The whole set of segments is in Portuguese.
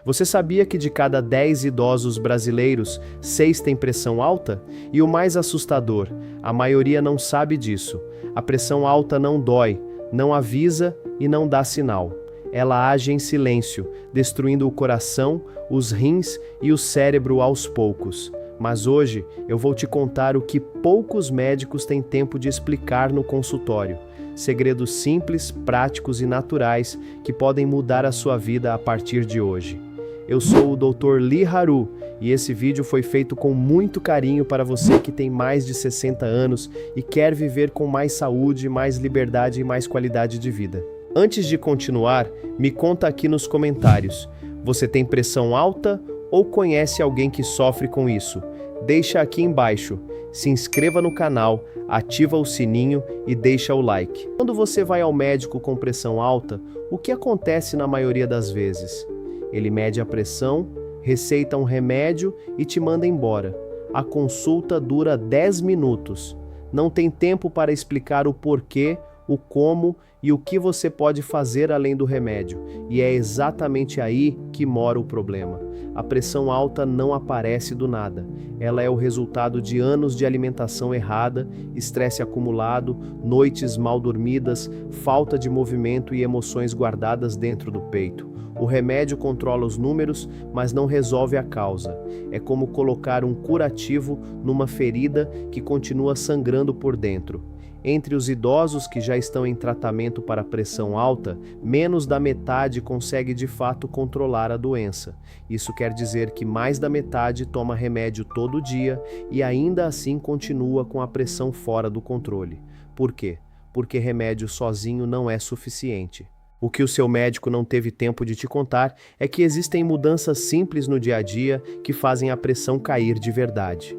Você sabia que de cada 10 idosos brasileiros, 6 têm pressão alta? E o mais assustador, a maioria não sabe disso. A pressão alta não dói, não avisa e não dá sinal. Ela age em silêncio, destruindo o coração, os rins e o cérebro aos poucos. Mas hoje eu vou te contar o que poucos médicos têm tempo de explicar no consultório. Segredos simples, práticos e naturais que podem mudar a sua vida a partir de hoje. Eu sou o Dr. Lee Haru e esse vídeo foi feito com muito carinho para você que tem mais de 60 anos e quer viver com mais saúde, mais liberdade e mais qualidade de vida. Antes de continuar, me conta aqui nos comentários, você tem pressão alta ou conhece alguém que sofre com isso? Deixa aqui embaixo, se inscreva no canal, ativa o sininho e deixa o like. Quando você vai ao médico com pressão alta, o que acontece na maioria das vezes? Ele mede a pressão, receita um remédio e te manda embora. A consulta dura 10 minutos. Não tem tempo para explicar o porquê, o como e o que você pode fazer além do remédio. E é exatamente aí que mora o problema. A pressão alta não aparece do nada. Ela é o resultado de anos de alimentação errada, estresse acumulado, noites mal dormidas, falta de movimento e emoções guardadas dentro do peito. O remédio controla os números, mas não resolve a causa. É como colocar um curativo numa ferida que continua sangrando por dentro. Entre os idosos que já estão em tratamento para pressão alta, menos da metade consegue de fato controlar a doença. Isso quer dizer que mais da metade toma remédio todo dia e ainda assim continua com a pressão fora do controle. Por quê? Porque remédio sozinho não é suficiente. O que o seu médico não teve tempo de te contar é que existem mudanças simples no dia a dia que fazem a pressão cair de verdade.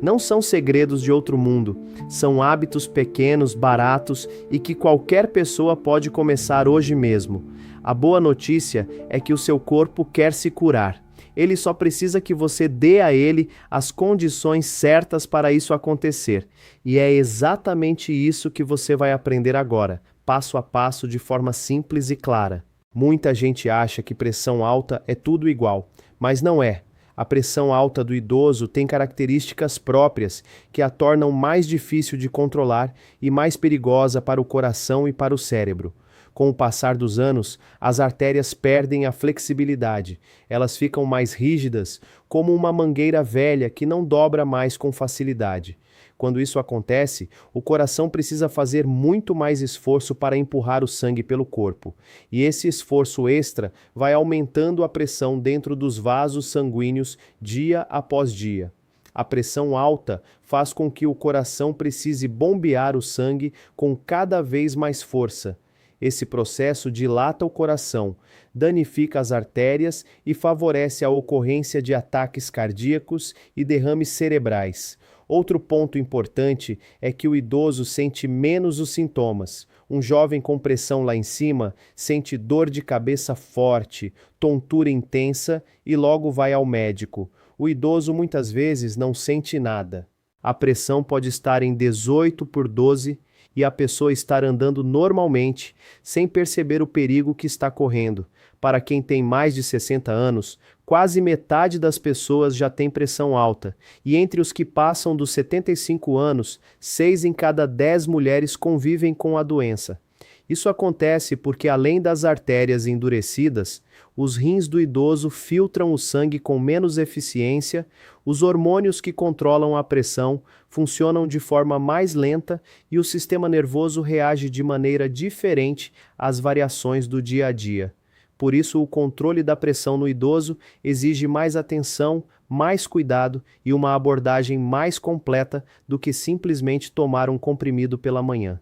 Não são segredos de outro mundo, são hábitos pequenos, baratos e que qualquer pessoa pode começar hoje mesmo. A boa notícia é que o seu corpo quer se curar. Ele só precisa que você dê a ele as condições certas para isso acontecer. E é exatamente isso que você vai aprender agora, passo a passo de forma simples e clara. Muita gente acha que pressão alta é tudo igual, mas não é. A pressão alta do idoso tem características próprias que a tornam mais difícil de controlar e mais perigosa para o coração e para o cérebro. Com o passar dos anos, as artérias perdem a flexibilidade. Elas ficam mais rígidas, como uma mangueira velha que não dobra mais com facilidade. Quando isso acontece, o coração precisa fazer muito mais esforço para empurrar o sangue pelo corpo. E esse esforço extra vai aumentando a pressão dentro dos vasos sanguíneos dia após dia. A pressão alta faz com que o coração precise bombear o sangue com cada vez mais força. Esse processo dilata o coração, danifica as artérias e favorece a ocorrência de ataques cardíacos e derrames cerebrais. Outro ponto importante é que o idoso sente menos os sintomas. Um jovem com pressão lá em cima sente dor de cabeça forte, tontura intensa e logo vai ao médico. O idoso muitas vezes não sente nada. A pressão pode estar em 18/12 e a pessoa estar andando normalmente, sem perceber o perigo que está correndo. Para quem tem mais de 60 anos, quase metade das pessoas já tem pressão alta, e entre os que passam dos 75 anos, 6 em cada 10 mulheres convivem com a doença. Isso acontece porque, além das artérias endurecidas, os rins do idoso filtram o sangue com menos eficiência, os hormônios que controlam a pressão funcionam de forma mais lenta e o sistema nervoso reage de maneira diferente às variações do dia a dia. Por isso, o controle da pressão no idoso exige mais atenção, mais cuidado e uma abordagem mais completa do que simplesmente tomar um comprimido pela manhã.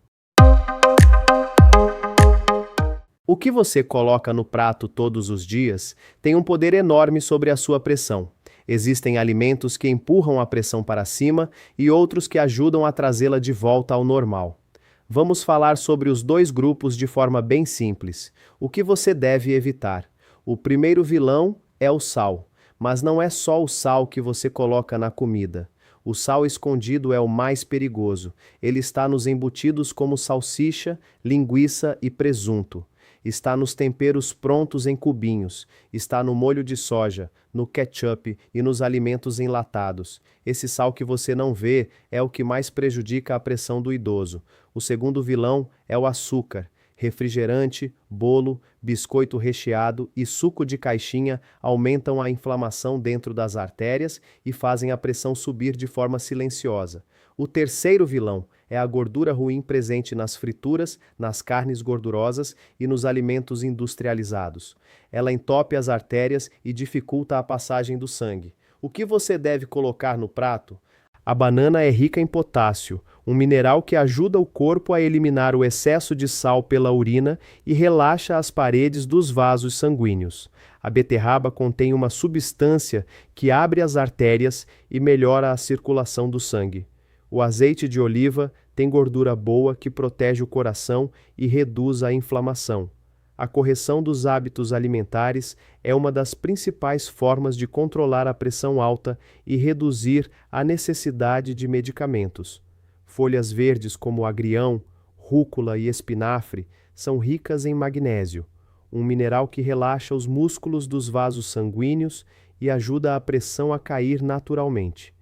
O que você coloca no prato todos os dias tem um poder enorme sobre a sua pressão. Existem alimentos que empurram a pressão para cima e outros que ajudam a trazê-la de volta ao normal. Vamos falar sobre os dois grupos de forma bem simples. O que você deve evitar? O primeiro vilão é o sal, mas não é só o sal que você coloca na comida. O sal escondido é o mais perigoso. Ele está nos embutidos como salsicha, linguiça e presunto. está nos temperos prontos em cubinhos, está no molho de soja, no ketchup e nos alimentos enlatados. Esse sal que você não vê é o que mais prejudica a pressão do idoso. O segundo vilão é o açúcar. Refrigerante, bolo, biscoito recheado e suco de caixinha aumentam a inflamação dentro das artérias e fazem a pressão subir de forma silenciosa. O terceiro vilão é a gordura ruim presente nas frituras, nas carnes gordurosas e nos alimentos industrializados. Ela entope as artérias e dificulta a passagem do sangue. O que você deve colocar no prato? A banana é rica em potássio, um mineral que ajuda o corpo a eliminar o excesso de sal pela urina e relaxa as paredes dos vasos sanguíneos. A beterraba contém uma substância que abre as artérias e melhora a circulação do sangue. O azeite de oliva tem gordura boa que protege o coração e reduz a inflamação. A correção dos hábitos alimentares é uma das principais formas de controlar a pressão alta e reduzir a necessidade de medicamentos. Folhas verdes como agrião, rúcula e espinafre são ricas em magnésio, um mineral que relaxa os músculos dos vasos sanguíneos e ajuda a pressão a cair naturalmente.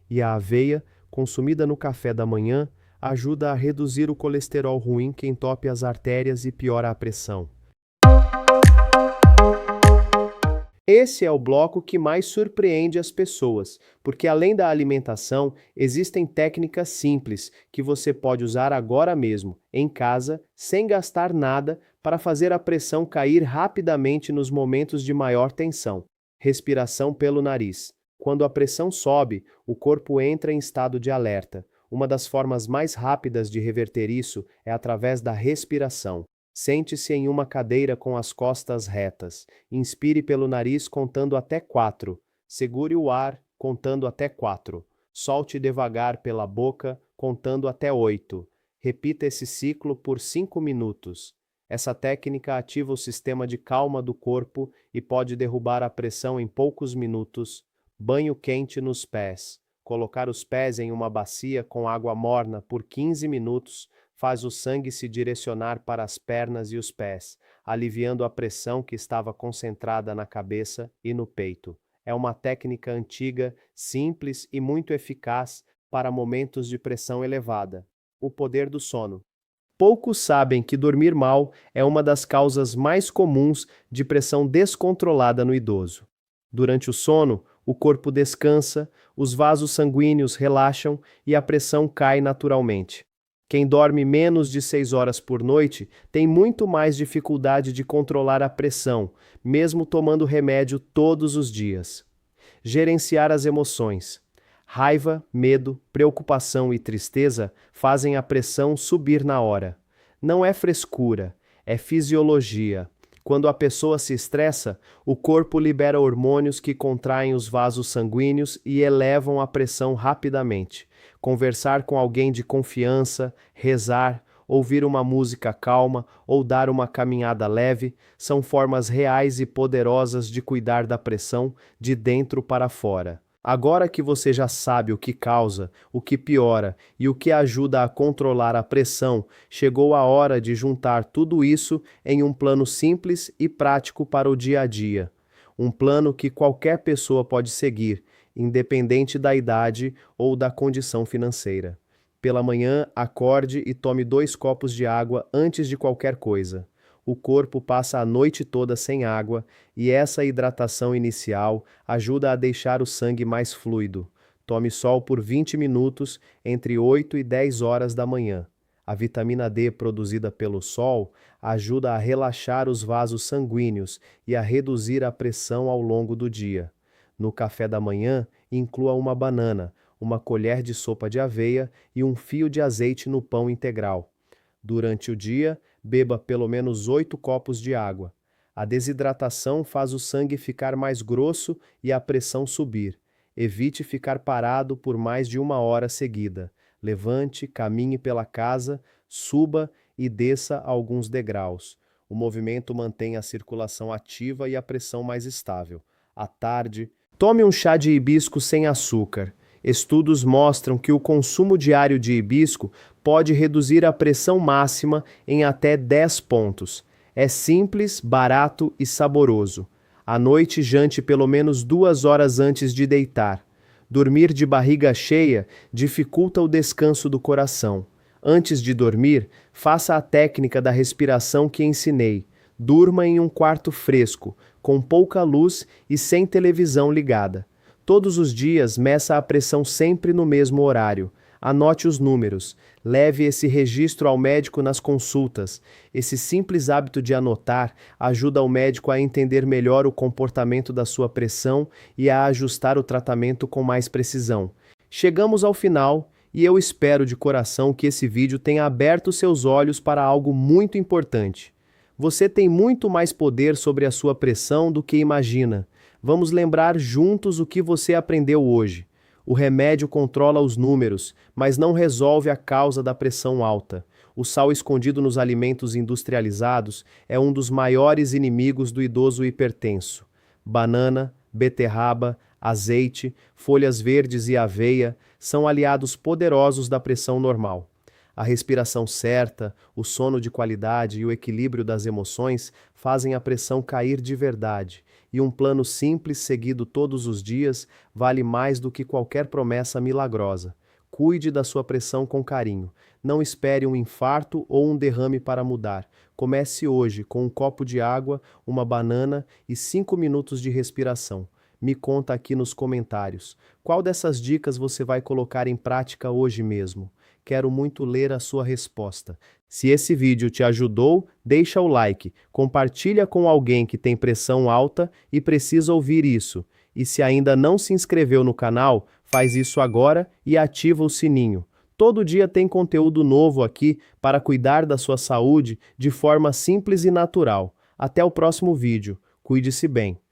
E a aveia, consumida no café da manhã, ajuda a reduzir o colesterol ruim que entope as artérias e piora a pressão. Esse é o bloco que mais surpreende as pessoas, porque além da alimentação, existem técnicas simples que você pode usar agora mesmo, em casa, sem gastar nada, para fazer a pressão cair rapidamente nos momentos de maior tensão. Respiração pelo nariz. Quando a pressão sobe, o corpo entra em estado de alerta. Uma das formas mais rápidas de reverter isso é através da respiração. Sente-se em uma cadeira com as costas retas. Inspire pelo nariz contando até 4. Segure o ar contando até 4. Solte devagar pela boca contando até 8. Repita esse ciclo por 5 minutos. Essa técnica ativa o sistema de calma do corpo e pode derrubar a pressão em poucos minutos. Banho quente nos pés. Colocar os pés em uma bacia com água morna por 15 minutos faz o sangue se direcionar para as pernas e os pés, aliviando a pressão que estava concentrada na cabeça e no peito. É uma técnica antiga, simples e muito eficaz para momentos de pressão elevada. O poder do sono. Poucos sabem que dormir mal é uma das causas mais comuns de pressão descontrolada no idoso. Durante o sono, o corpo descansa, os vasos sanguíneos relaxam e a pressão cai naturalmente. Quem dorme menos de 6 horas por noite tem muito mais dificuldade de controlar a pressão, mesmo tomando remédio todos os dias. Gerenciar as emoções. Raiva, medo, preocupação e tristeza fazem a pressão subir na hora. Não é frescura, é fisiologia. Quando a pessoa se estressa, o corpo libera hormônios que contraem os vasos sanguíneos e elevam a pressão rapidamente. Conversar com alguém de confiança, rezar, ouvir uma música calma ou dar uma caminhada leve são formas reais e poderosas de cuidar da pressão de dentro para fora. Agora que você já sabe o que causa, o que piora e o que ajuda a controlar a pressão, chegou a hora de juntar tudo isso em um plano simples e prático para o dia a dia. Um plano que qualquer pessoa pode seguir, independente da idade ou da condição financeira. Pela manhã, acorde e tome 2 copos de água antes de qualquer coisa. O corpo passa a noite toda sem água e essa hidratação inicial ajuda a deixar o sangue mais fluido. Tome sol por 20 minutos entre 8 e 10 horas da manhã. A vitamina D produzida pelo sol ajuda a relaxar os vasos sanguíneos e a reduzir a pressão ao longo do dia. No café da manhã, inclua uma banana, uma colher de sopa de aveia e um fio de azeite no pão integral. Durante o dia, beba pelo menos 8 copos de água. A desidratação faz o sangue ficar mais grosso e a pressão subir. Evite ficar parado por mais de 1 hora seguida. Levante, caminhe pela casa, suba e desça alguns degraus. O movimento mantém a circulação ativa e a pressão mais estável. À tarde, tome um chá de hibisco sem açúcar. Estudos mostram que o consumo diário de hibisco pode reduzir a pressão máxima em até 10 pontos. É simples, barato e saboroso. À noite, jante pelo menos 2 horas antes de deitar. Dormir de barriga cheia dificulta o descanso do coração. Antes de dormir, faça a técnica da respiração que ensinei. Durma em um quarto fresco, com pouca luz e sem televisão ligada. Todos os dias, meça a pressão sempre no mesmo horário. Anote os números. Leve esse registro ao médico nas consultas. Esse simples hábito de anotar ajuda o médico a entender melhor o comportamento da sua pressão e a ajustar o tratamento com mais precisão. Chegamos ao final e eu espero de coração que esse vídeo tenha aberto seus olhos para algo muito importante. Você tem muito mais poder sobre a sua pressão do que imagina. Vamos lembrar juntos o que você aprendeu hoje. O remédio controla os números, mas não resolve a causa da pressão alta. O sal escondido nos alimentos industrializados é um dos maiores inimigos do idoso hipertenso. Banana, beterraba, azeite, folhas verdes e aveia são aliados poderosos da pressão normal. A respiração certa, o sono de qualidade e o equilíbrio das emoções fazem a pressão cair de verdade, e um plano simples seguido todos os dias vale mais do que qualquer promessa milagrosa. Cuide da sua pressão com carinho. Não espere um infarto ou um derrame para mudar. Comece hoje com um copo de água, uma banana e 5 minutos de respiração. Me conta aqui nos comentários. Qual dessas dicas você vai colocar em prática hoje mesmo? Quero muito ler a sua resposta. Se esse vídeo te ajudou, deixa o like, compartilha com alguém que tem pressão alta e precisa ouvir isso. E se ainda não se inscreveu no canal, faz isso agora e ativa o sininho. Todo dia tem conteúdo novo aqui para cuidar da sua saúde de forma simples e natural. Até o próximo vídeo. Cuide-se bem.